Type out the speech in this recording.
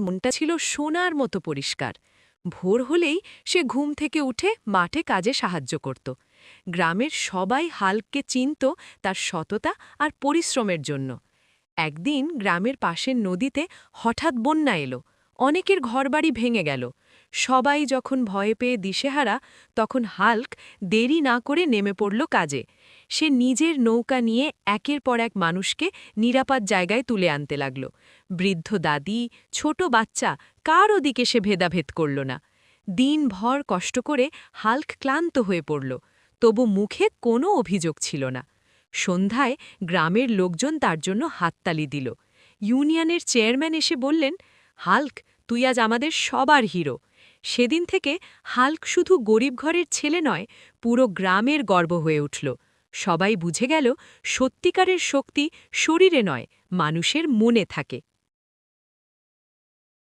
মনটা ছিল সোনার মতো পরিষ্কার। ভোর হলেই সে ঘুম থেকে উঠে মাঠে কাজে সাহায্য করত। গ্রামের সবাই হাল্ককে চিনত তার সততা আর পরিশ্রমের জন্য। একদিন গ্রামের পাশের নদীতে হঠাৎ বন্যা এলো। অনেকের ঘরবাড়ি ভেঙে গেল। সবাই যখন ভয়ে পেয়ে দিশেহারা, তখন হাল্ক দেরি না করে নেমে পড়ল কাজে। সে নিজের নৌকা নিয়ে একের পর এক মানুষকে নিরাপদ জায়গায় তুলে আনতে লাগল। বৃদ্ধ দাদি, ছোট বাচ্চা, কারও দিকে সে ভেদাভেদ করল না। দিনভর কষ্ট করে হাল্ক ক্লান্ত হয়ে পড়ল, তবু মুখে কোনো অভিযোগ ছিল না। সন্ধ্যায় গ্রামের লোকজন তার জন্য হাততালি দিল। ইউনিয়নের চেয়ারম্যান এসে বললেন, হাল্ক, তুই আজ আমাদের সবার হিরো। সেদিন থেকে হাল্ক শুধু গরিব ঘরের ছেলে নয়, পুরো গ্রামের গর্ব হয়ে উঠল। সবাই বুঝে গেল, সত্যিকারের শক্তি শরীরে নয়, মানুষের মনে থাকে।